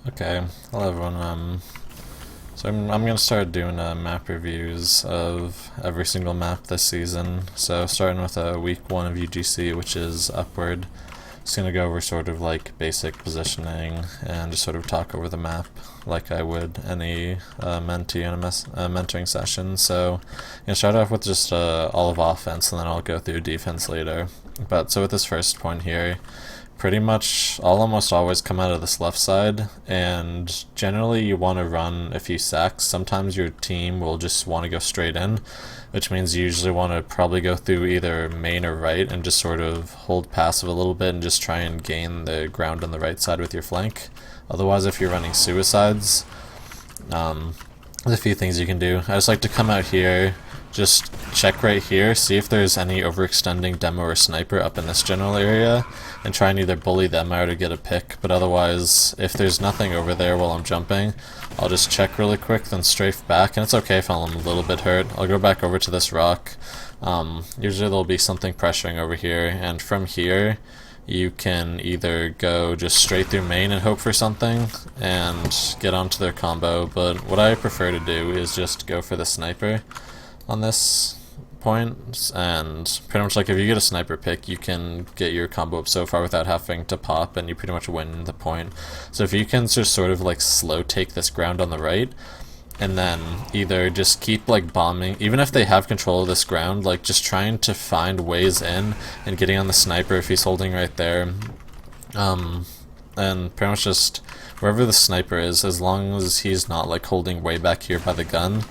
Okay, hello everyone. I'm gonna start doing map reviews of every single map this season. So starting with week 1 of UGC, which is Upward. Just gonna go over sort of like basic positioning and just sort of talk over the map like I would any mentee in a mentoring session. So I'm gonna start off with just all of offense, and then I'll go through defense later. But so with this first point here, pretty much I'll almost always come out of this left side, and generally you want to run a few sacks. Sometimes your team will just want to go straight in, which means you usually want to probably go through either main or right and just sort of hold passive a little bit and just try and gain the ground on the right side with your flank. Otherwise, if you're running suicides, there's a few things you can do. I just like to come out here, just check right here, see if there's any overextending demo or sniper up in this general area, and try and either bully them out or get a pick. But otherwise, if there's nothing over there while I'm jumping, I'll just check really quick, then strafe back, and it's okay if I'm a little bit hurt. I'll go back over to this rock. Usually there'll be something pressuring over here, and from here, you can either go just straight through main and hope for something and get onto their combo, but what I prefer to do is just go for the sniper on this point, and pretty much like if you get a sniper pick, you can get your combo up so far without having to pop, and you pretty much win the point. So if you can just sort of like slow take this ground on the right, and then either just keep like bombing, even if they have control of this ground, like just trying to find ways in and getting on the sniper if he's holding right there, and pretty much just wherever the sniper is, as long as he's not like holding way back here by the gun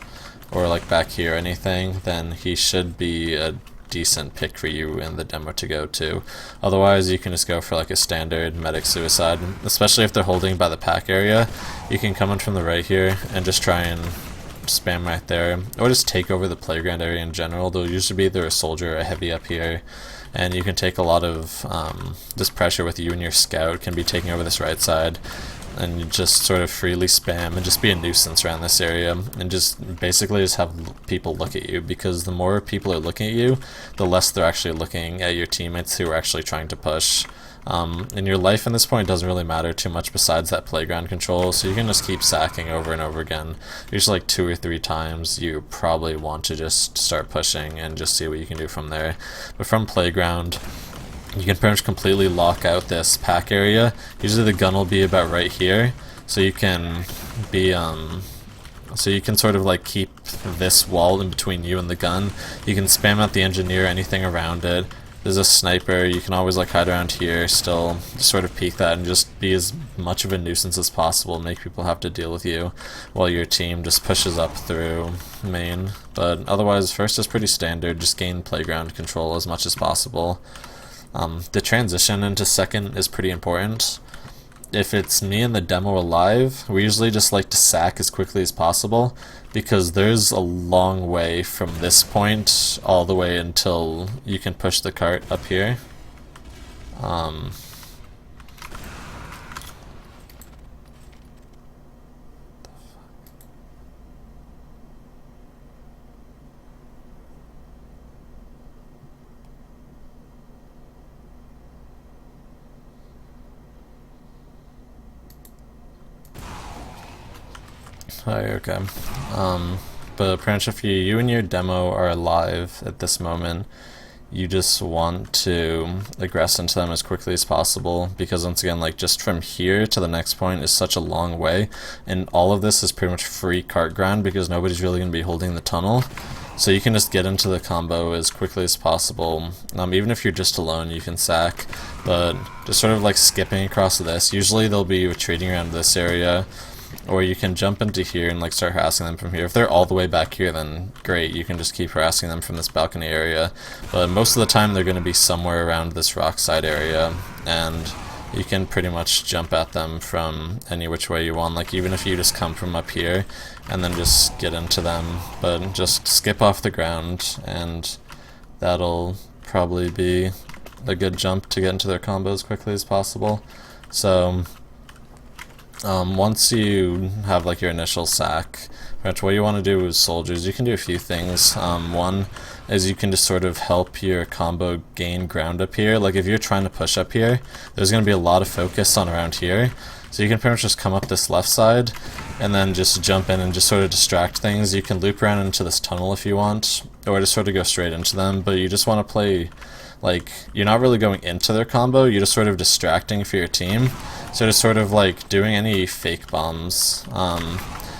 or like back here or anything, then he should be a decent pick for you in the demo to go to. Otherwise, you can just go for like a standard medic suicide, especially if they're holding by the pack area. You can come in from the right here and just try and spam right there, or just take over the playground area in general. There'll usually be either a soldier or a heavy up here, and you can take a lot of this pressure with you and your scout can be taking over this right side, and you just sort of freely spam and just be a nuisance around this area, and just basically just have people look at you, because the more people are looking at you, the less they're actually looking at your teammates who are actually trying to push. And your life in this point doesn't really matter too much besides that playground control, so you can just keep sacking over and over again. Usually like 2 or 3 times you probably want to just start pushing and just see what you can do from there. But from playground, you can pretty much completely lock out this pack area. Usually the gun will be about right here, so you can be so you can sort of like keep this wall in between you and the gun. You can spam out the engineer, anything around it. There's a sniper, you can always like hide around here still, just sort of peek that and just be as much of a nuisance as possible, make people have to deal with you while your team just pushes up through main. But otherwise, first is pretty standard, just gain playground control as much as possible. The transition into second is pretty important. If it's me and the demo alive, we usually just like to sack as quickly as possible, because there's a long way from this point all the way until you can push the cart up here. Hi, okay. But pretty much if you and your demo are alive at this moment, you just want to aggress into them as quickly as possible, because once again, like just from here to the next point is such a long way, and all of this is pretty much free cart ground because nobody's really going to be holding the tunnel. So you can just get into the combo as quickly as possible. Even if you're just alone, you can sack, but just sort of like skipping across this. Usually they'll be retreating around this area, or you can jump into here and like start harassing them from here. If they're all the way back here, then great, you can just keep harassing them from this balcony area. But most of the time they're going to be somewhere around this rock side area, and you can pretty much jump at them from any which way you want. Like even if you just come from up here and then just get into them, but just skip off the ground, and that'll probably be a good jump to get into their combo as quickly as possible. So Once you have like your initial sack, what you want to do with soldiers, you can do a few things. One is you can just sort of help your combo gain ground up here. Like if you're trying to push up here, there's going to be a lot of focus on around here. So you can pretty much just come up this left side and then just jump in and just sort of distract things. You can loop around into this tunnel if you want, or just sort of go straight into them, but you just want to play, like, you're not really going into their combo, you're just sort of distracting for your team. So just sort of like doing any fake bombs,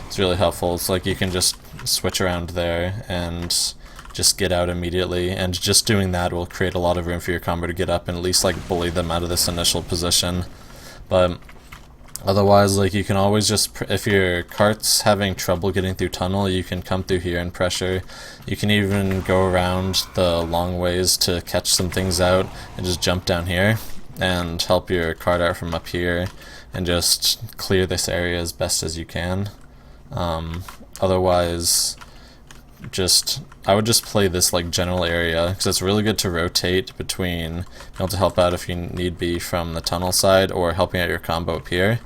it's really helpful. It's like you can just switch around there and just get out immediately, and just doing that will create a lot of room for your combo to get up and at least like bully them out of this initial position. But otherwise, like, you can always just, if your cart's having trouble getting through tunnel, you can come through here and pressure. You can even go around the long ways to catch some things out and just jump down here and help your cart out from up here and just clear this area as best as you can. Otherwise, I would just play this like general area, because it's really good to rotate between being able to help out if you need be from the tunnel side or helping out your combo up here.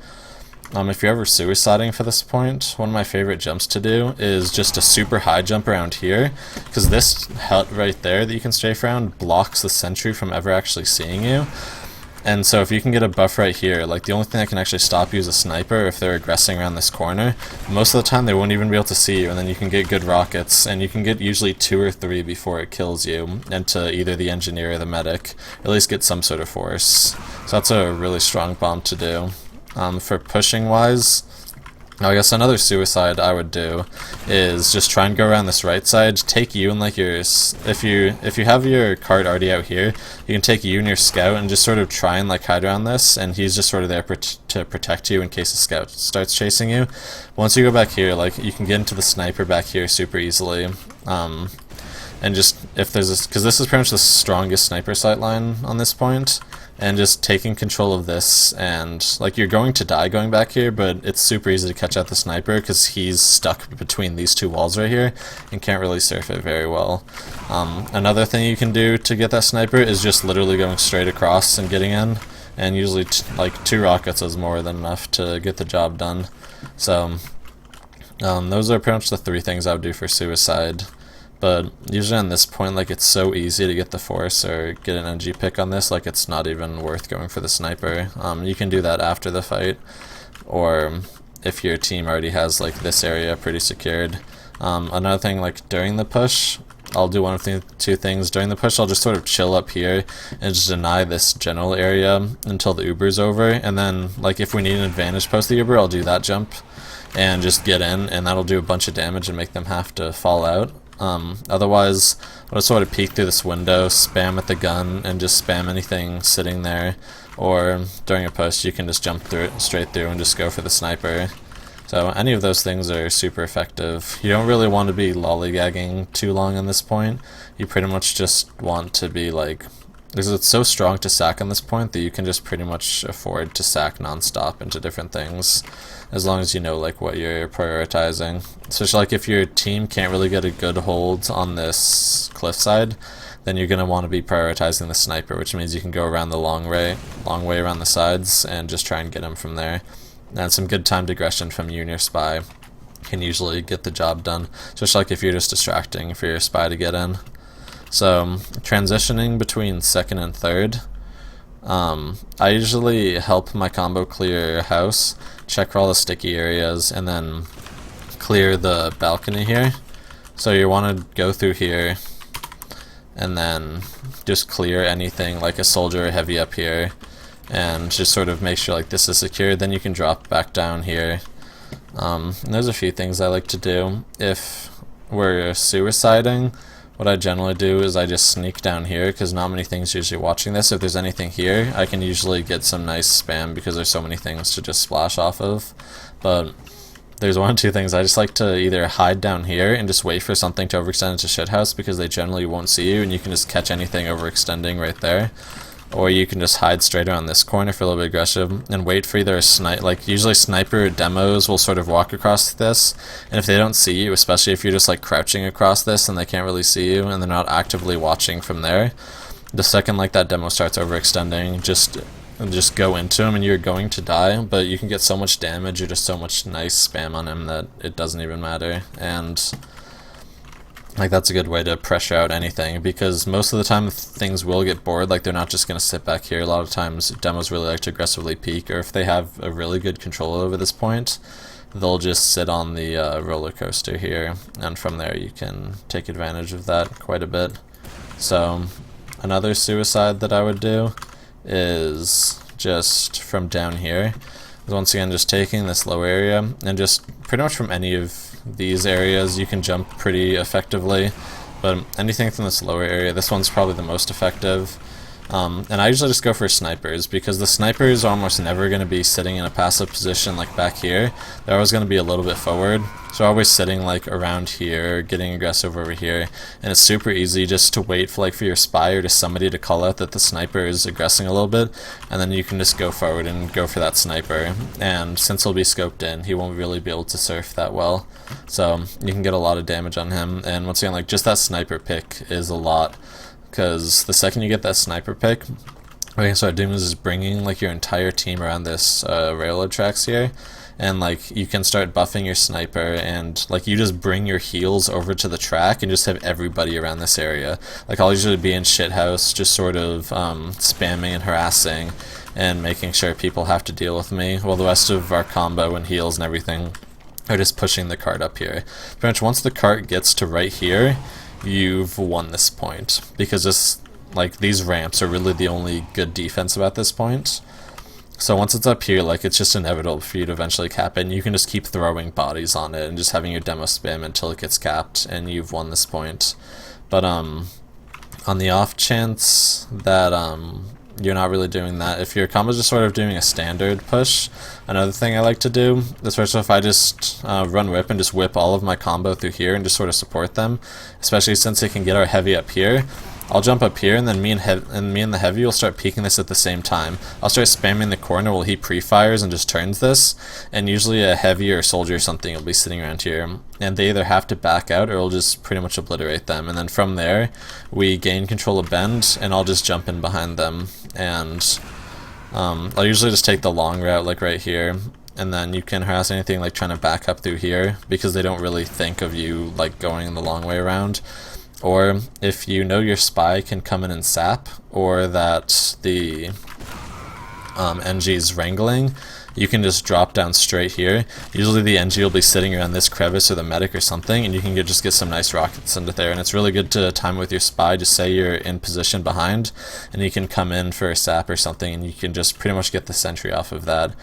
If you're ever suiciding for this point, one of my favorite jumps to do is just a super high jump around here, because this hut right there that you can strafe around blocks the sentry from ever actually seeing you. And so if you can get a buff right here, like the only thing that can actually stop you is a sniper if they're aggressing around this corner. Most of the time they won't even be able to see you, and then you can get good rockets, and you can get usually 2 or 3 before it kills you into either the engineer or the medic, or at least get some sort of force. So that's a really strong bomb to do. For pushing wise, I guess another suicide I would do is just try and go around this right side, take you and like your, if you have your cart already out here, you can take you and your scout and just sort of try and like hide around this, and he's just sort of there to protect you in case the scout starts chasing you. Once you go back here, like, you can get into the sniper back here super easily. And just, if there's because this is pretty much the strongest sniper sight line on this point, and just taking control of this, and like, you're going to die going back here, but it's super easy to catch out the sniper because he's stuck between these 2 walls right here and can't really surf it very well. Another thing you can do to get that sniper is just literally going straight across and getting in, and usually like 2 rockets is more than enough to get the job done. So those are pretty much the 3 things I would do for suicide. But usually on this point, like, it's so easy to get the force or get an NG pick on this, like, it's not even worth going for the sniper. You can do that after the fight, or if your team already has like this area pretty secured. Another thing, like, during the push, I'll do one of the 2 things. During the push, I'll just sort of chill up here and just deny this general area until the Uber's over, and then, like, if we need an advantage post the Uber, I'll do that jump and just get in, and that'll do a bunch of damage and make them have to fall out. Otherwise, I'll just sort of peek through this window, spam with the gun, and just spam anything sitting there, or during a push you can just jump through it straight through and just go for the sniper. So any of those things are super effective. You don't really want to be lollygagging too long on this point. You pretty much just want to be like, because it's so strong to sack on this point that you can just pretty much afford to sack non-stop into different things, as long as you know like what you're prioritizing. Especially like if your team can't really get a good hold on this cliffside, then you're going to want to be prioritizing the sniper, which means you can go around the long way around the sides and just try and get him from there. And some good timed aggression from you and your spy can usually get the job done, especially like if you're just distracting for your spy to get in. So transitioning between 2nd and 3rd, I usually help my combo clear house, check for all the sticky areas, and then clear the balcony here. So you want to go through here and then just clear anything like a soldier or heavy up here, and just sort of make sure like this is secure. Then you can drop back down here. And there's a few things I like to do. If we're suiciding, what I generally do is I just sneak down here, because not many things are usually watching this. If there's anything here, I can usually get some nice spam because there's so many things to just splash off of. But there's 1 or 2 things I just like to either hide down here and just wait for something to overextend into shithouse, because they generally won't see you and you can just catch anything overextending right there. Or you can just hide straight around this corner for a little bit aggressive and wait for either a snipe, like usually sniper demos will sort of walk across this, and if they don't see you, especially if you're just like crouching across this and they can't really see you and they're not actively watching from there, the second like that demo starts overextending, just and just go into him and you're going to die, but you can get so much damage or just so much nice spam on him that it doesn't even matter. And like that's a good way to pressure out anything, because most of the time things will get bored. Like they're not just going to sit back here. A lot of times demos really like to aggressively peek, or if they have a really good control over this point, they'll just sit on the roller coaster here, and from there you can take advantage of that quite a bit. So another suicide that I would do is just from down here. Once again, just taking this low area, and just pretty much from any of these areas you can jump pretty effectively, but anything from this lower area, this one's probably the most effective. And I usually just go for snipers, because the snipers are almost never going to be sitting in a passive position like back here. They're always going to be a little bit forward, so always sitting like around here, getting aggressive over here, and it's super easy just to wait for for your spy or just somebody to call out that the sniper is aggressing a little bit, and then you can just go forward and go for that sniper. And since he'll be scoped in, he won't really be able to surf that well, so you can get a lot of damage on him. And once again, like just that sniper pick is a lot, because the second you get that sniper pick, what you can start doing is just bringing like your entire team around this railroad tracks here, and like you can start buffing your sniper, and like you just bring your heals over to the track and just have everybody around this area. Like I'll usually be in shithouse just sort of spamming and harassing and making sure people have to deal with me, while the rest of our combo and heals and everything are just pushing the cart up here. Pretty much once the cart gets to right here, you've won this point, because this, like these ramps are really the only good defense about this point. So once it's up here, like it's just inevitable for you to eventually cap it, and you can just keep throwing bodies on it and just having your demo spam until it gets capped and you've won this point. But on the off chance that you're not really doing that, if your combo's just sort of doing a standard push, another thing I like to do, especially if I just run whip and just whip all of my combo through here and just sort of support them, especially since it can get our heavy up here, I'll jump up here, and then me and the heavy will start peeking this at the same time. I'll start spamming the corner while he pre-fires and just turns this, and usually a heavy or soldier or something will be sitting around here, and they either have to back out or it'll just pretty much obliterate them. And then from there we gain control of bend, and I'll just jump in behind them, and I'll usually just take the long route like right here, and then you can harass anything like trying to back up through here, because they don't really think of you like going the long way around. Or if you know your spy can come in and sap, or that the NG's wrangling, you can just drop down straight here. Usually the NG will be sitting around this crevice or the medic or something, and you can just get some nice rockets into there. And it's really good to time with your spy. Just say you're in position behind, and you can come in for a sap or something, and you can just pretty much get the sentry off of that,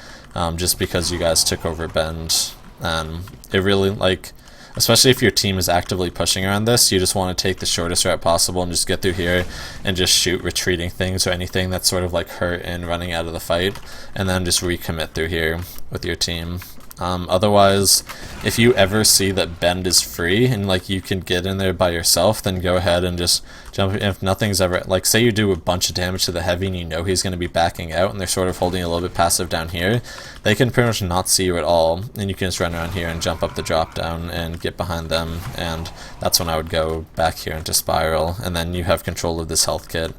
just because you guys took over bend. It really, like, especially if your team is actively pushing around this, you just want to take the shortest route possible and just get through here and just shoot retreating things or anything that's sort of like hurt and running out of the fight, and then just recommit through here with your team. Otherwise, if you ever see that bend is free and like you can get in there by yourself, then go ahead and just jump. If nothing's ever, like say you do a bunch of damage to the heavy and you know he's going to be backing out and they're sort of holding a little bit passive down here, they can pretty much not see you at all, and you can just run around here and jump up the drop down and get behind them. And that's when I would go back here into spiral, and then you have control of this health kit,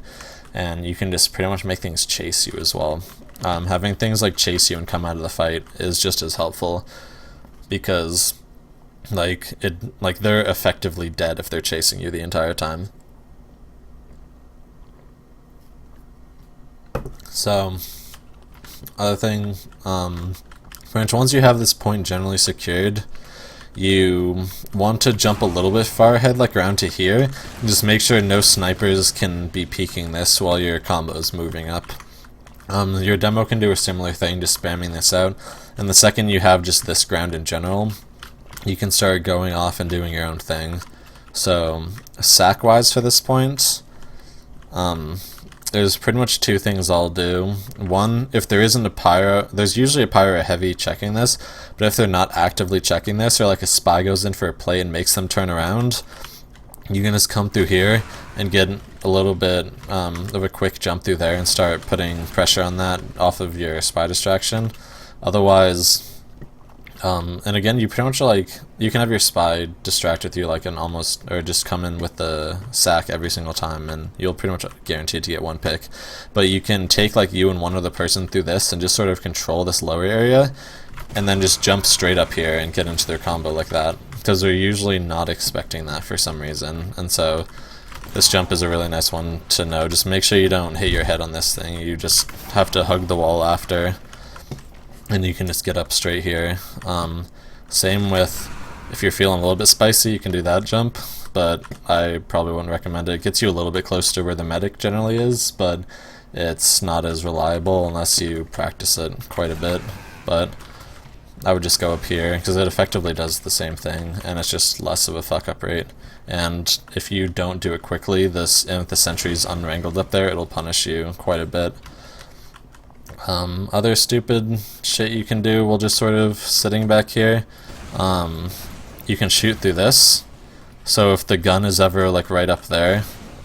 and you can just pretty much make things chase you as well. Having things like chase you and come out of the fight is just as helpful, because like they're effectively dead if they're chasing you the entire time. So other thing, pretty much once you have this point generally secured, you want to jump a little bit far ahead, like around to here, and just make sure no snipers can be peeking this while your combo is moving up. Your demo can do a similar thing, just spamming this out, and the second you have just this ground in general, you can start going off and doing your own thing. So sack wise for this point, there's pretty much two things I'll do. One, if there isn't a pyro, there's usually a pyro heavy checking this, but if they're not actively checking this, or like a spy goes in for a play and makes them turn around, you can just come through here and get a little bit of a quick jump through there and start putting pressure on that off of your spy distraction. Otherwise, And again, you pretty much like, you can have your spy distract with you like an almost, or just come in with the sack every single time, and you'll pretty much guaranteed to get one pick. But you can take like you and one other person through this and just sort of control this lower area, and then just jump straight up here and get into their combo like that, because they're usually not expecting that for some reason. And so this jump is a really nice one to know. Just make sure you don't hit your head on this thing. You just have to hug the wall after, and you can just get up straight here. Same with, if you're feeling a little bit spicy, you can do that jump, but I probably wouldn't recommend it. It gets you a little bit closer to where the medic generally is, but it's not as reliable unless you practice it quite a bit. But I would just go up here, because it effectively does the same thing, and it's just less of a fuck-up rate. And if you don't do it quickly, and if the sentry's unwrangled up there, it'll punish you quite a bit. Other stupid shit you can do while just sort of sitting back here, you can shoot through this. So if the gun is ever like right up there,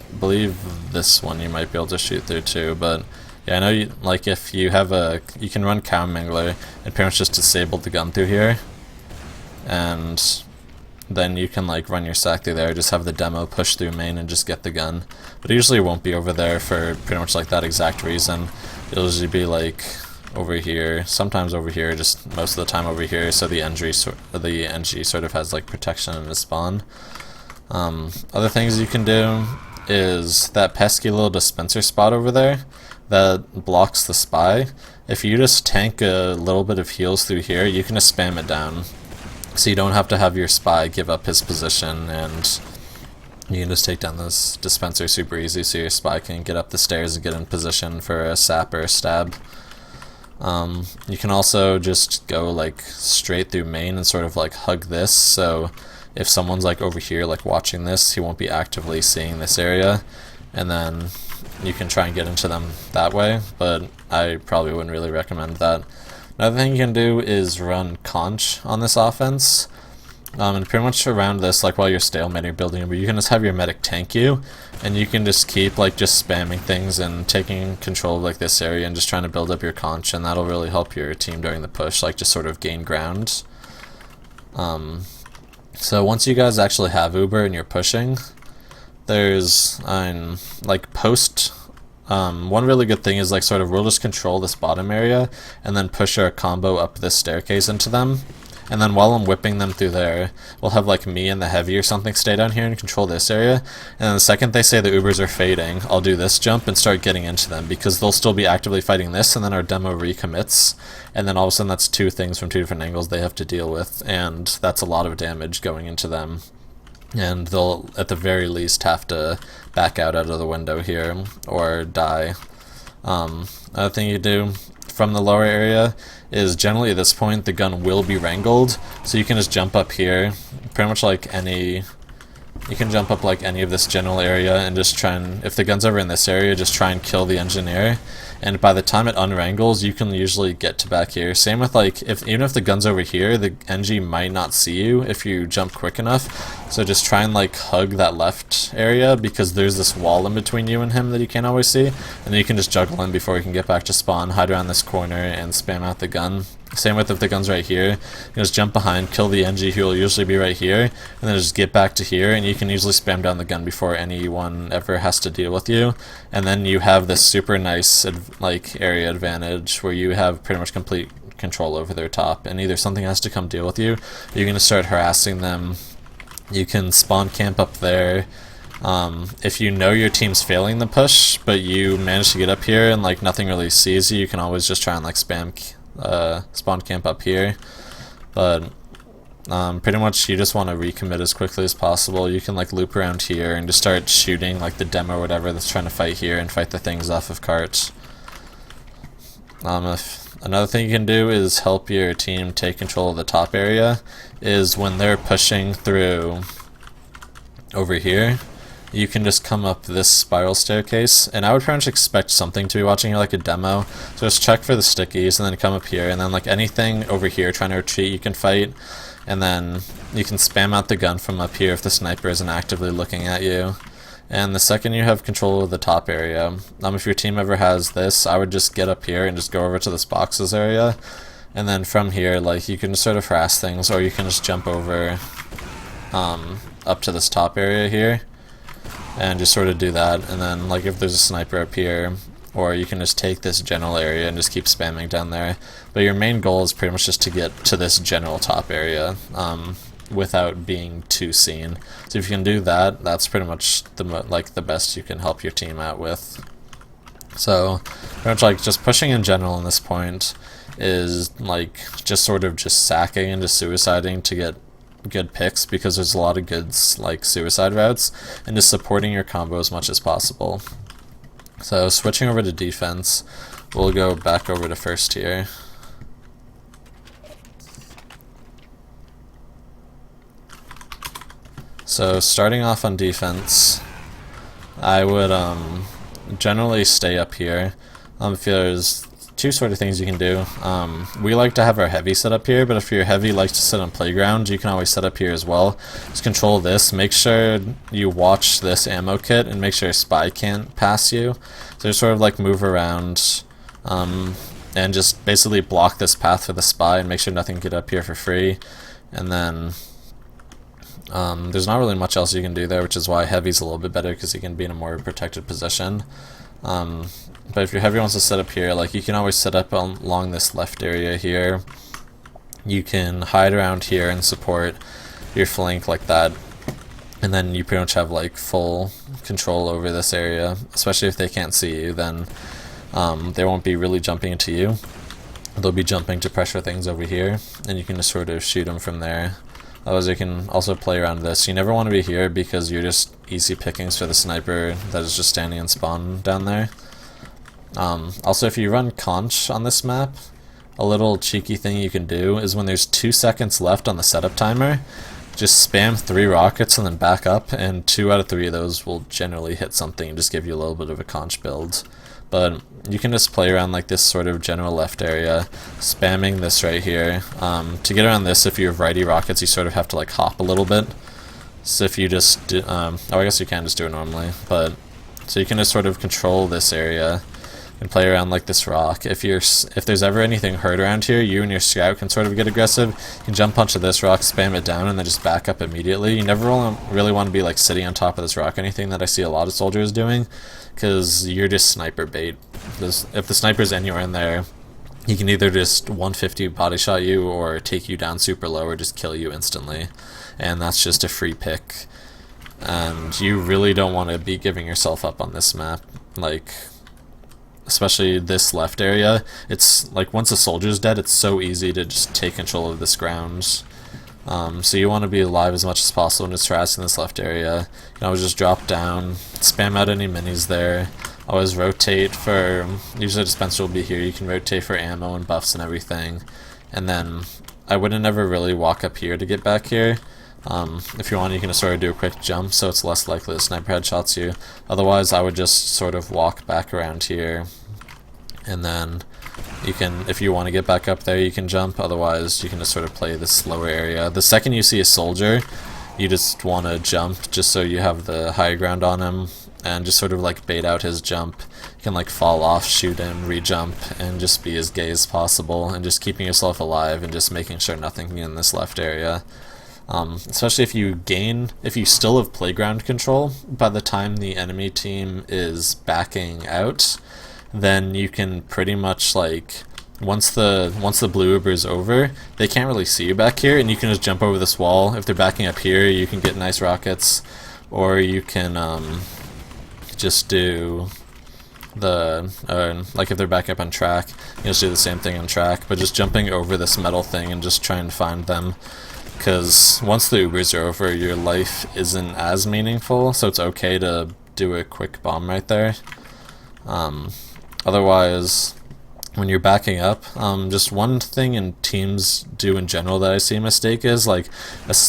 I believe this one you might be able to shoot through too, but yeah, I know you, like if you have you can run Cow Mangler and pretty much just disable the gun through here, and then you can like run your sack through there, just have the demo push through main and just get the gun. But it usually won't be over there for pretty much like that exact reason. It'll usually be like over here, sometimes over here, just most of the time over here, so the NG sort of has like protection in his spawn. Other things you can do is that pesky little dispenser spot over there that blocks the spy. If you just tank a little bit of heals through here, you can just spam it down, so you don't have to have your spy give up his position, and you can just take down this dispenser super easy, so your spy can get up the stairs and get in position for a sap or a stab. You can also just go like straight through main and sort of like hug this, so if someone's like over here like watching this, he won't be actively seeing this area, and then you can try and get into them that way, but I probably wouldn't really recommend that. Another thing you can do is run conch on this offense, and pretty much around this, like while you're stalemating building, but you can just have your medic tank you, and you can just keep like just spamming things and taking control of like this area and just trying to build up your conch, and that'll really help your team during the push, like just sort of gain ground. So once you guys actually have Uber and you're pushing, there's like post. One really good thing is like sort of we'll just control this bottom area and then push our combo up this staircase into them, and then while I'm whipping them through there, we'll have like me and the heavy or something stay down here and control this area, and then the second they say the Ubers are fading, I'll do this jump and start getting into them, because they'll still be actively fighting this, and then our demo recommits, and then all of a sudden that's two things from two different angles they have to deal with, and that's a lot of damage going into them. And they'll at the very least have to back out of the window here or die. Another thing you do from the lower area is generally at this point the gun will be wrangled, so you can just jump up here, pretty much like any, you can jump up like any of this general area and just try and, if the gun's ever in this area, just try and kill the engineer, and by the time it unwrangles you can usually get to back here. Same with like, even if the gun's over here, the NG might not see you if you jump quick enough, so just try and like hug that left area, because there's this wall in between you and him that you can't always see, and then you can just juggle in before you can get back to spawn, hide around this corner and spam out the gun. Same with if the gun's right here, you can just jump behind, kill the NG who will usually be right here, and then just get back to here, and you can usually spam down the gun before anyone ever has to deal with you, and then you have this super nice like area advantage where you have pretty much complete control over their top, and either something has to come deal with you, or you're going to start harassing them. You can spawn camp up there. If you know your team's failing the push, but you manage to get up here and like nothing really sees you, you can always just try and like spam spawn camp up here. But pretty much you just want to recommit as quickly as possible. You can like loop around here and just start shooting like the demo or whatever that's trying to fight here and fight the things off of carts. Another thing you can do is help your team take control of the top area is when they're pushing through over here, you can just come up this spiral staircase, and I would pretty much expect something to be watching here, like a demo, so just check for the stickies and then come up here, and then like anything over here trying to retreat you can fight, and then you can spam out the gun from up here if the sniper isn't actively looking at you. And the second you have control of the top area, if your team ever has this, I would just get up here and just go over to this boxes area, And then from here, like, you can sort of harass things, or you can just jump over up to this top area here and just sort of do that. And then, like, if there's a sniper up here, or you can just take this general area and just keep spamming down there. But your main goal is pretty much just to get to this general top area without being too seen. So if you can do that, that's pretty much the best you can help your team out with. So pretty much like just pushing in general in this point is like just sort of just sacking and just suiciding to get good picks, because there's a lot of good like suicide routes, and just supporting your combo as much as possible. So switching over to defense, we'll go back over to first tier. So starting off on defense, I would generally stay up here. If there's two sort of things you can do. We like to have our heavy set up here, but if your heavy likes to sit on playground, you can always set up here as well. Just control this. Make sure you watch this ammo kit and make sure a spy can't pass you. So just sort of like move around and just basically block this path for the spy and make sure nothing can get up here for free. And then there's not really much else you can do there, which is why heavy's a little bit better, because you can be in a more protected position. But if your heavy wants to set up here, like, you can always set up along this left area here. You can hide around here and support your flank like that, and then you pretty much have like full control over this area. Especially if they can't see you, then they won't be really jumping into you. They'll be jumping to pressure things over here, and you can just sort of shoot them from there. Otherwise, you can also play around this. You never want to be here because you're just easy pickings for the sniper that is just standing in spawn down there. Also, if you run conch on this map, a little cheeky thing you can do is when there's 2 seconds left on the setup timer, just spam 3 rockets and then back up, and 2 out of 3 of those will generally hit something and just give you a little bit of a conch build. But you can just play around like this sort of general left area, spamming this right here. To get around this, if you have righty rockets, you sort of have to like hop a little bit. So if you just do, I guess you can just do it normally, but so you can just sort of control this area and play around like this rock. If there's ever anything hurt around here, you and your scout can sort of get aggressive. You can jump onto this rock, spam it down, and then just back up immediately. You never really want to be like sitting on top of this rock, anything that I see a lot of soldiers doing, because you're just sniper bait. If the sniper's anywhere in there, he can either just 150 body shot you or take you down super low or just kill you instantly, and that's just a free pick. And you really don't want to be giving yourself up on this map, like especially this left area. It's like once a soldier's dead, it's so easy to just take control of this ground. So you want to be alive as much as possible and just harassing this left area. You can always just drop down, spam out any minis there. Always rotate for, usually the dispenser will be here, you can rotate for ammo and buffs and everything. And then I wouldn't ever really walk up here to get back here. If you want, you can just sort of do a quick jump, so it's less likely the sniper headshots you. Otherwise, I would just sort of walk back around here, and then you can, if you want to get back up there, you can jump. Otherwise, you can just sort of play this slower area. The second you see a soldier, you just want to jump, just so you have the higher ground on him, and just sort of like bait out his jump. You can like fall off, shoot him, re-jump, and just be as gay as possible, and just keeping yourself alive and just making sure nothing can get in this left area. Especially if you still have playground control by the time the enemy team is backing out, then you can pretty much like, once the blue Uber is over, they can't really see you back here, and you can just jump over this wall. If they're backing up here, you can get nice rockets, or you can just do the like if they're back up on track, you just do the same thing on track, but just jumping over this metal thing and just trying to find them. Because once the Ubers are over, your life isn't as meaningful, so it's okay to do a quick bomb right there. Otherwise, when you're backing up, just one thing in teams do in general that I see a mistake is, like,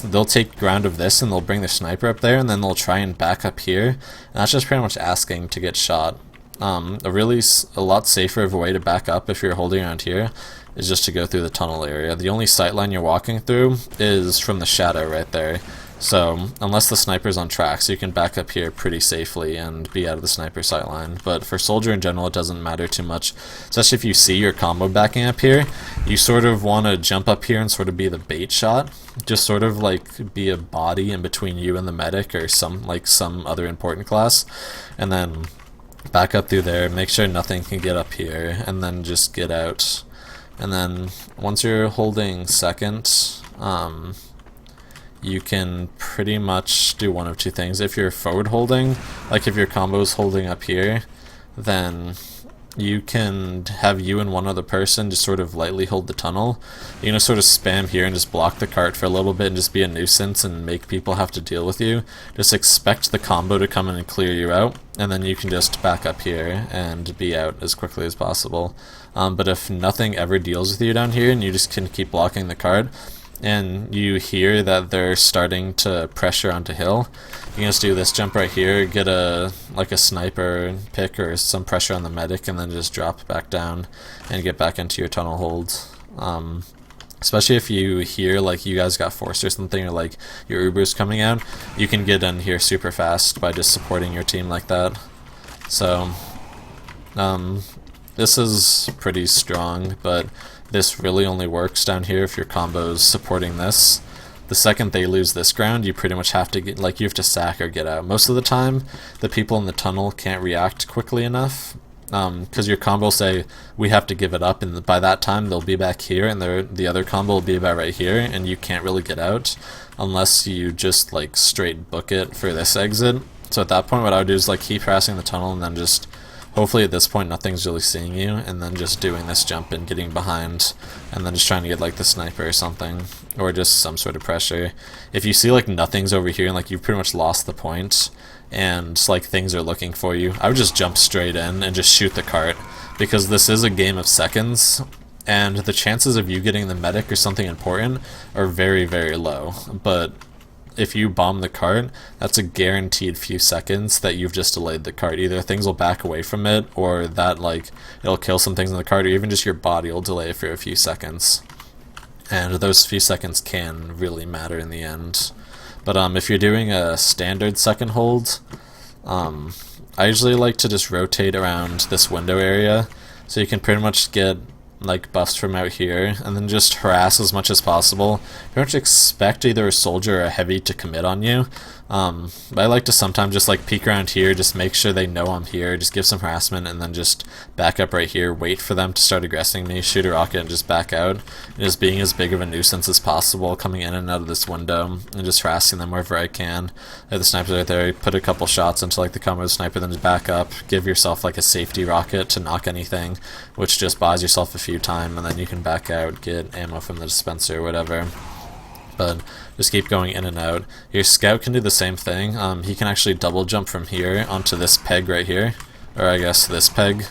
they'll take ground of this and they'll bring their sniper up there, and then they'll try and back up here, and that's just pretty much asking to get shot. A lot safer of a way to back up if you're holding around here is just to go through the tunnel area. The only sight line you're walking through is from the shadow right there, So unless the sniper's on tracks, you can back up here pretty safely and be out of the sniper sightline. But for soldier in general, it doesn't matter too much, especially if you see your combo backing up here. You sort of want to jump up here and sort of be the bait shot, just sort of like be a body in between you and the medic or some other important class, and then back up through there, make sure nothing can get up here, and then just get out. And then once you're holding second, you can pretty much do one of two things. If you're forward holding, like if your combo's holding up here, then you can have you and one other person just sort of lightly hold the tunnel. You know, sort of spam here and just block the cart for a little bit and just be a nuisance and make people have to deal with you. Just expect the combo to come in and clear you out, and then you can just back up here and be out as quickly as possible. But if nothing ever deals with you down here and you just can keep blocking the cart, and you hear that they're starting to pressure onto hill, you can just do this jump right here, get a sniper pick or some pressure on the medic, and then just drop back down and get back into your tunnel hold. Especially if you hear like you guys got forced or something, or like your Uber's coming out, you can get in here super fast by just supporting your team like that. So this is pretty strong, but this really only works down here if your combo's supporting this. The second they lose this ground, you pretty much have to get, you have to sack or get out. Most of the time, the people in the tunnel can't react quickly enough, because your combo say, we have to give it up, and by that time they'll be back here, and the other combo will be about right here, and you can't really get out unless you just straight book it for this exit. So at that point, what I would do is keep harassing the tunnel, and then just hopefully at this point nothing's really seeing you, and then just doing this jump and getting behind, and then just trying to get the sniper or something, or just some sort of pressure. If you see nothing's over here and you've pretty much lost the point, and things are looking for you, I would just jump straight in and just shoot the cart, because this is a game of seconds, and the chances of you getting the medic or something important are very, very low. But if you bomb the cart, that's a guaranteed few seconds that you've just delayed the cart. Either things will back away from it, or that it'll kill some things in the cart, or even just your body will delay it for a few seconds. And those few seconds can really matter in the end. But if you're doing a standard second hold, I usually like to just rotate around this window area, so you can pretty much get buffs from out here, and then just harass as much as possible. Pretty much expect either a soldier or a heavy to commit on you. But I like to sometimes just peek around here, just make sure they know I'm here, just give some harassment, and then just back up right here, wait for them to start aggressing me, shoot a rocket, and just back out. And just being as big of a nuisance as possible, coming in and out of this window, and just harassing them wherever I can. The sniper's right there, put a couple shots into the combo sniper, then just back up, give yourself a safety rocket to knock anything, which just buys yourself a few time, and then you can back out, get ammo from the dispenser or whatever. But just keep going in and out. Your scout can do the same thing. He can actually double jump from here onto this peg right here, or I guess this peg,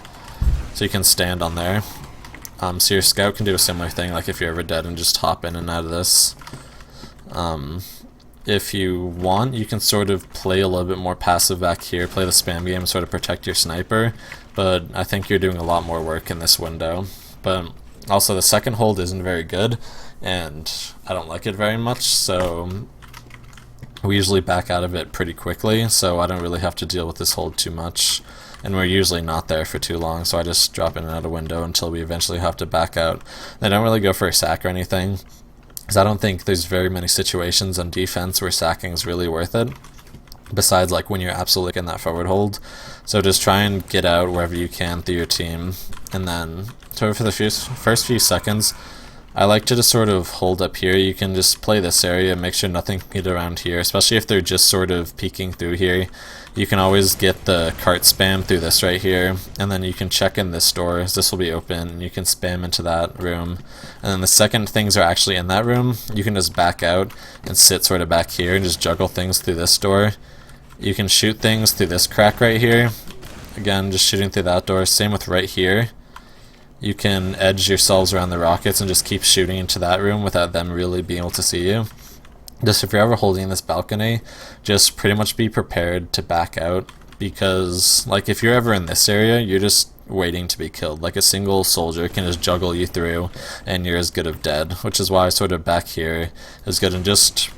so you can stand on there. So your scout can do a similar thing, if you're ever dead, and just hop in and out of this. If you want, you can sort of play a little bit more passive back here, play the spam game, sort of protect your sniper, but I think you're doing a lot more work in this window. But also the second hold isn't very good, and I don't like it very much, so we usually back out of it pretty quickly, so I don't really have to deal with this hold too much, and we're usually not there for too long, so I just drop in and out a window until we eventually have to back out. I don't really go for a sack or anything, because I don't think there's very many situations on defense where sacking is really worth it, besides when you're absolutely in that forward hold. So just try and get out wherever you can through your team, and then for the first few seconds, I like to just sort of hold up here. You can just play this area, make sure nothing can get around here, especially if they're just sort of peeking through here. You can always get the cart spam through this right here, and then you can check in this door, as this will be open, and you can spam into that room. And then the second things are actually in that room, you can just back out and sit sort of back here and just juggle things through this door. You can shoot things through this crack right here. Again, just shooting through that door. Same with right here. You can edge yourselves around the rockets and just keep shooting into that room without them really being able to see you. Just if you're ever holding this balcony, just pretty much be prepared to back out, because if you're ever in this area, you're just waiting to be killed. A single soldier can just juggle you through and you're as good as dead, which is why sort of back here is good. And just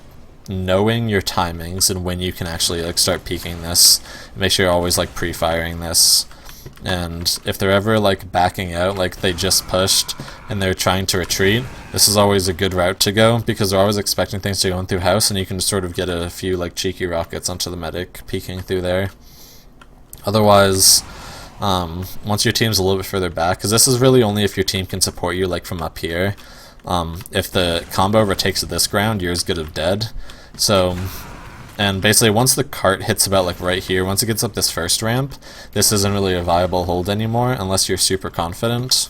knowing your timings and when you can actually like start peeking this. Make sure you're always like pre-firing this. And if they're ever like backing out, like they just pushed and they're trying to retreat, this is always a good route to go because they're always expecting things to go in through house, and you can just sort of get a few like cheeky rockets onto the medic peeking through there. Otherwise, once your team's a little bit further back, because this is really only if your team can support you like from up here. If the combo overtakes this ground, you're as good as dead. So, and basically once the cart hits about like right here, once it gets up this first ramp, this isn't really a viable hold anymore unless you're super confident.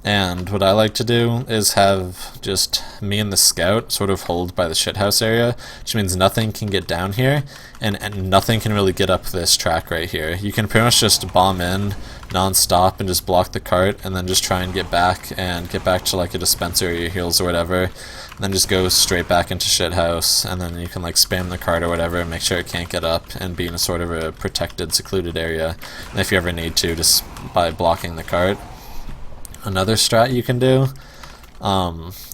And what I like to do is have just me and the scout sort of hold by the shithouse area, which means nothing can get down here, and nothing can really get up this track right here. You can pretty much just bomb in non-stop and just block the cart, and then just try and get back to like a dispenser or your heals or whatever, and then just go straight back into shithouse, and then you can like spam the cart or whatever and make sure it can't get up and be in a sort of a protected, secluded area, and if you ever need to, just by blocking the cart. Another strat you can do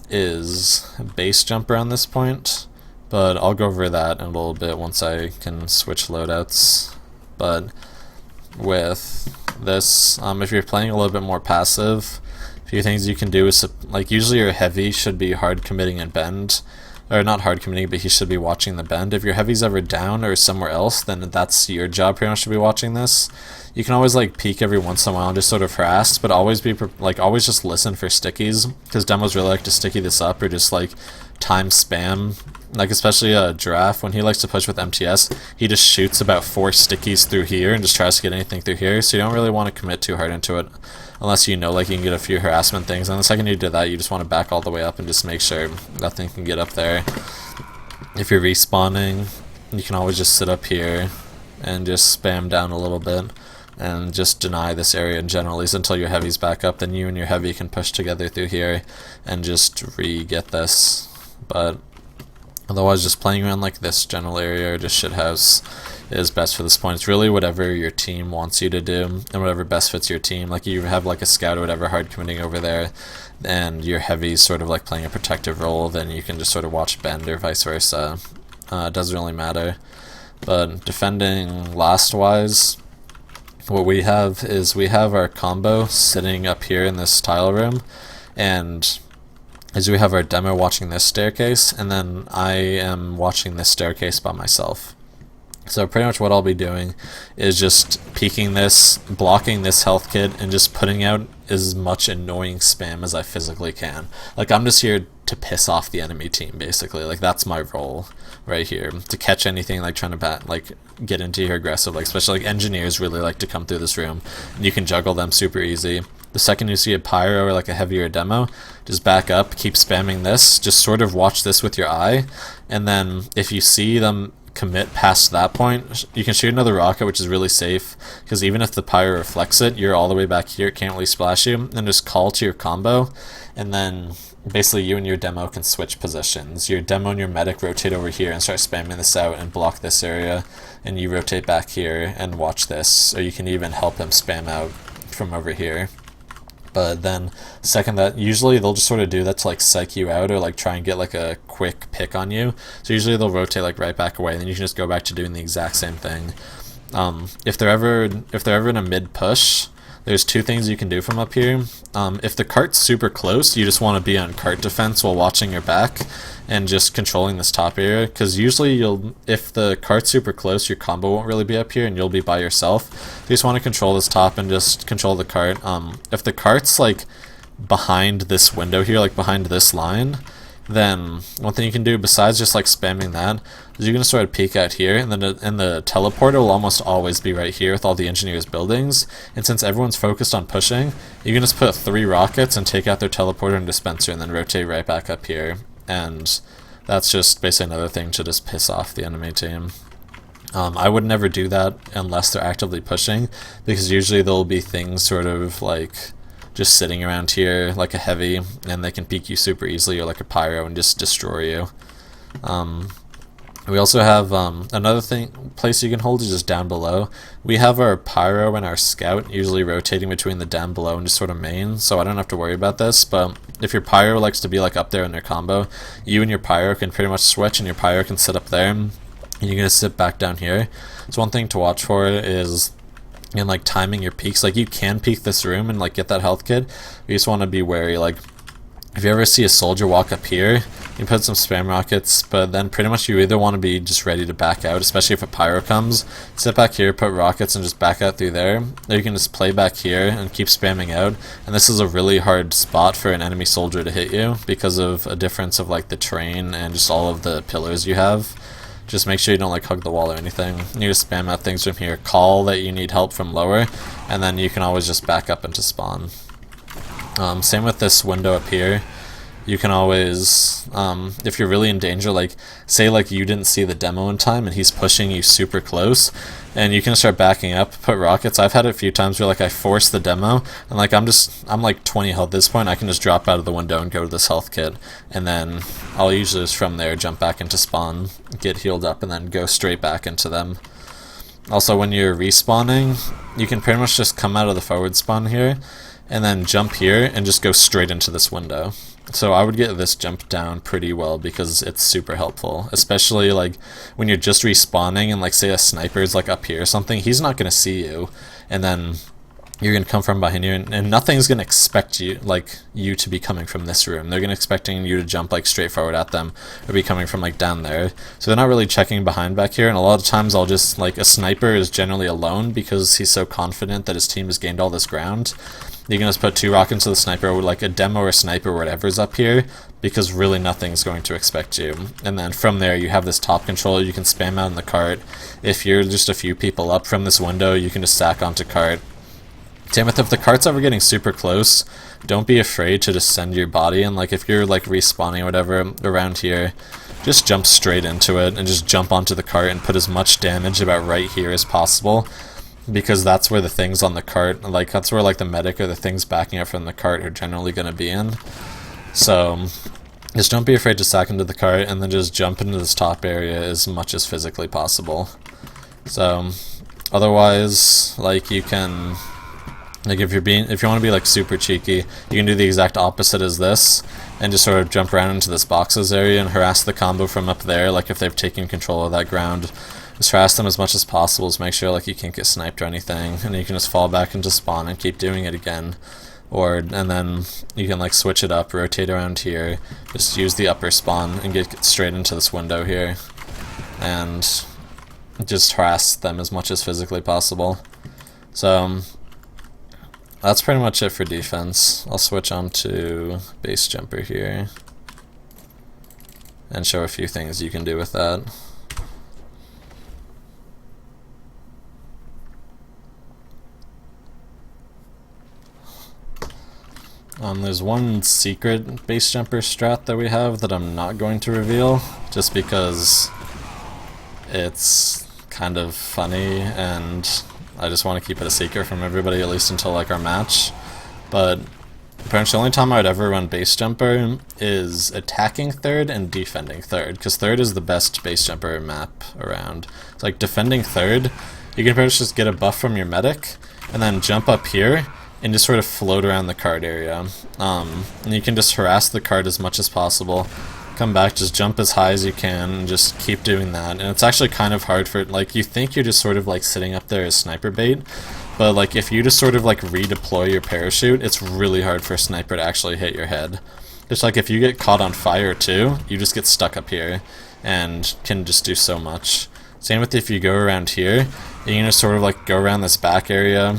is base jump around this point, but I'll go over that in a little bit once I can switch loadouts. But with this, if you're playing a little bit more passive, a few things you can do is, like, usually your heavy should be hard committing and bend, or not hard committing, but he should be watching the bend. If your heavy's ever down or somewhere else, then that's your job pretty much to be watching this. You can always like peek every once in a while and just sort of harass, but always be like always just listen for stickies, because demos really like to sticky this up or just like time spam. Like especially Giraffe, when he likes to push with MTS, he just shoots about 4 stickies through here and just tries to get anything through here, so you don't really want to commit too hard into it unless you know like you can get a few harassment things, and the second you do that you just want to back all the way up and just make sure nothing can get up there. If you're respawning, you can always just sit up here and just spam down a little bit and just deny this area in general, at least until your heavy's back up. Then you and your heavy can push together through here and just re-get this. But otherwise, just playing around like this general area or just shithouse is best for this point. It's really whatever your team wants you to do and whatever best fits your team. Like you have like a scout or whatever hard committing over there, and your heavy's sort of like playing a protective role, then you can just sort of watch bend or vice versa. It doesn't really matter. But defending last-wise, what we have is we have our combo sitting up here in this tile room, and as we have our demo watching this staircase, and then I am watching this staircase by myself. So pretty much what I'll be doing is just peeking this, blocking this health kit, and just putting out as much annoying spam as I physically can. Like I'm just here to piss off the enemy team, basically. Like that's my role right here, to catch anything like trying to get into your aggressive, like especially like engineers really like to come through this room, and you can juggle them super easy. The second you see a pyro or like a heavier demo, just back up, keep spamming this, just sort of watch this with your eye, and then if you see them commit past that point, you can shoot another rocket, which is really safe, because even if the pyro reflects it, you're all the way back here, it can't really splash you, and just call to your combo, and then basically you and your demo can switch positions. Your demo and your medic rotate over here and start spamming this out and block this area, and you rotate back here and watch this, or you can even help him spam out from over here. But then second that, usually they'll just sort of do that to like psych you out or like try and get like a quick pick on you. So usually they'll rotate like right back away, and then you can just go back to doing the exact same thing. If they're ever in a mid push, there's 2 things you can do from up here. If the cart's super close, you just want to be on cart defense while watching your back and just controlling this top area, because usually if the cart's super close, your combo won't really be up here and you'll be by yourself. You just want to control this top and just control the cart. If the cart's like behind this window here, like behind this line, then one thing you can do besides just like spamming that is you can sort of peek out here, and then the teleporter will almost always be right here with all the engineers' buildings, and since everyone's focused on pushing, you can just put 3 rockets and take out their teleporter and dispenser and then rotate right back up here, and that's just basically another thing to just piss off the enemy team. I would never do that unless they're actively pushing, because usually there'll be things sort of like just sitting around here like a heavy, and they can peek you super easily, or like a pyro and just destroy you. We also have another place you can hold is just down below. We have our pyro and our scout usually rotating between the down below and just sort of main, so I don't have to worry about this. But if your pyro likes to be like up there in their combo, you and your pyro can pretty much switch, and your pyro can sit up there, and you're gonna sit back down here. So one thing to watch for is in like timing your peaks. Like you can peek this room and like get that health kit. You just want to be wary. Like if you ever see a soldier walk up here, you can put some spam rockets, but then pretty much you either want to be just ready to back out, especially if a pyro comes. Sit back here, put rockets, and just back out through there. Or you can just play back here and keep spamming out. And this is a really hard spot for an enemy soldier to hit you because of a difference of like the terrain and just all of the pillars you have. Just make sure you don't like hug the wall or anything. You just spam out things from here. Call that you need help from lower, and then you can always just back up into spawn. Same with this window up here. You can always, if you're really in danger, like say like you didn't see the demo in time and he's pushing you super close, and you can start backing up, put rockets. I've had it a few times where like I force the demo and like I'm like 20 health at this point. I can just drop out of the window and go to this health kit, and then I'll usually just from there jump back into spawn, get healed up, and then go straight back into them. Also, when you're respawning, you can pretty much just come out of the forward spawn here and then jump here and just go straight into this window. So I would get this jump down pretty well because it's super helpful, especially like when you're just respawning and like say a sniper is like up here or something, he's not going to see you, and then you're going to come from behind you, and nothing's going to expect you to be coming from this room. They're going to expecting you to jump like straight forward at them or be coming from like down there. So they're not really checking behind back here, and a lot of times I'll just like a sniper is generally alone because he's so confident that his team has gained all this ground. You can just put 2 rockets to the sniper with like a demo or sniper or whatever's up here, because really nothing's going to expect you. And then from there you have this top control. You can spam out in the cart. If you're just a few people up from this window, you can just stack onto cart. Same with if the cart's ever getting super close, don't be afraid to just send your body in. Like if you're like respawning or whatever around here, just jump straight into it and just jump onto the cart and put as much damage about right here as possible, because that's where the things on the cart, like that's where like the medic or the things backing up from the cart are generally going to be in. So just don't be afraid to stack into the cart and then just jump into this top area as much as physically possible. So otherwise, like you can, like if you want to be like super cheeky, you can do the exact opposite as this and just sort of jump around into this boxes area and harass the combo from up there. Like if they've taken control of that ground, just harass them as much as possible to make sure like you can't get sniped or anything, and you can just fall back into spawn and keep doing it again. And then you can like switch it up, rotate around here, just use the upper spawn and get straight into this window here and just harass them as much as physically possible. So that's pretty much it for defense. I'll switch on to base jumper here and show a few things you can do with that. There's one secret base jumper strat that we have that I'm not going to reveal, just because it's kind of funny and I just want to keep it a secret from everybody, at least until like our match. But pretty much the only time I'd ever run base jumper is attacking third and defending third, because third is the best base jumper map around. It's like defending third, you can pretty much just get a buff from your medic and then jump up here and just sort of float around the card area. And you can just harass the card as much as possible, come back, just jump as high as you can, and just keep doing that. And it's actually kind of hard for, like, you think you're just sort of like sitting up there as sniper bait, but like if you just sort of like redeploy your parachute, it's really hard for a sniper to actually hit your head. It's like if you get caught on fire too, you just get stuck up here and can just do so much. Same with if you go around here, you can just sort of like go around this back area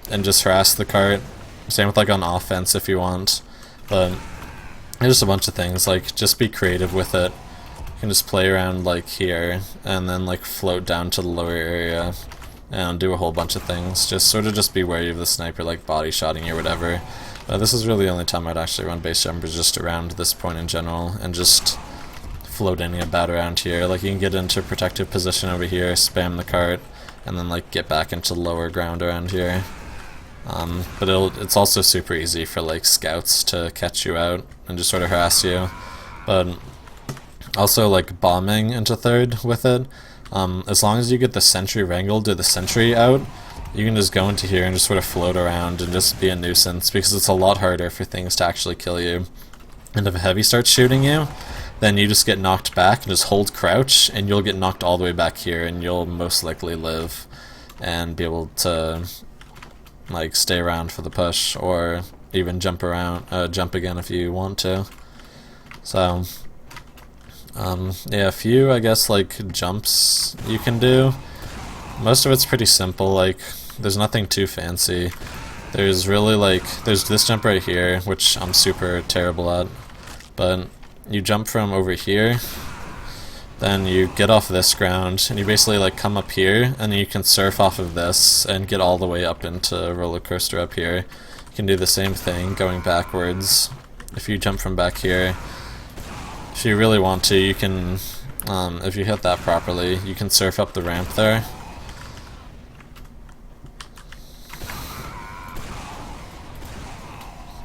and just harass the cart. Same with like on offense if you want. But there's just a bunch of things, like just be creative with it. You can just play around like here and then like float down to the lower area and do a whole bunch of things. Just sort of just be wary of the sniper like body shotting you or whatever. This is really the only time I'd actually run base jumpers, just around this point in general, and just floating about around here. Like you can get into a protective position over here, spam the cart, and then like get back into lower ground around here. But it's also super easy for like scouts to catch you out and just sort of harass you. But Also, like, bombing into third with it. As long as you get the sentry wrangled or the sentry out, you can just go into here and just sort of float around and just be a nuisance, because it's a lot harder for things to actually kill you. And if a heavy starts shooting you, then you just get knocked back and just hold crouch, and you'll get knocked all the way back here, and you'll most likely live and be able to, like, stay around for the push, or even jump again if you want to. So, yeah, a few, I guess, like, jumps you can do. Most of it's pretty simple, like, there's nothing too fancy. There's really, like, there's this jump right here, which I'm super terrible at, but you jump from over here, then you get off this ground, and you basically, like, come up here, and you can surf off of this and get all the way up into roller coaster up here. You can do the same thing going backwards. If you jump from back here, if you really want to, you can, if you hit that properly, you can surf up the ramp there.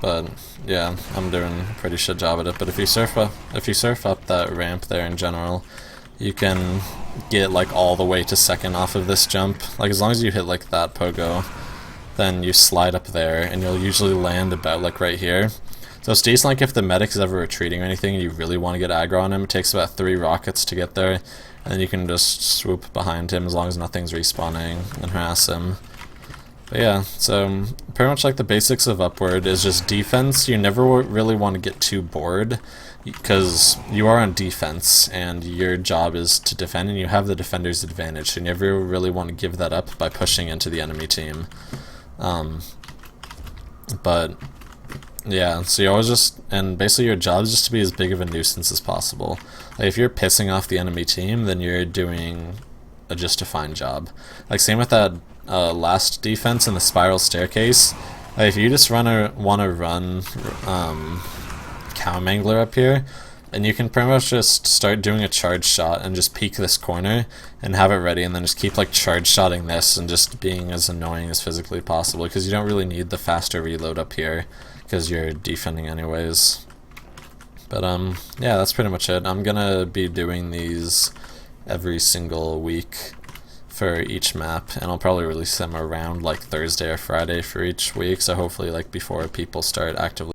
But yeah, I'm doing a pretty shit job at it. But if you surf up that ramp there in general, you can get, like, all the way to second off of this jump. Like, as long as you hit, like, that pogo, then you slide up there, and you'll usually land about, like, right here. So it's decent, like, if the medic is ever retreating or anything and you really want to get aggro on him. It takes about 3 rockets to get there, and then you can just swoop behind him as long as nothing's respawning and harass him. But yeah, so pretty much like the basics of Upward is just defense. You never really want to get too bored, because you are on defense and your job is to defend, and you have the defender's advantage, so you never really want to give that up by pushing into the enemy team. But yeah, so you always just, and basically your job is just to be as big of a nuisance as possible. Like, if you're pissing off the enemy team, then you're doing a just a fine job. Like, same with that last defense in the spiral staircase. If you just want to run Cow Mangler up here, and you can pretty much just start doing a charge shot and just peek this corner and have it ready, and then just keep, like, charge shotting this and just being as annoying as physically possible, because you don't really need the faster reload up here because you're defending anyways. But yeah, that's pretty much it. I'm gonna be doing these every single week for each map, and I'll probably release them around, like, Thursday or Friday for each week, so hopefully, like, before people start actively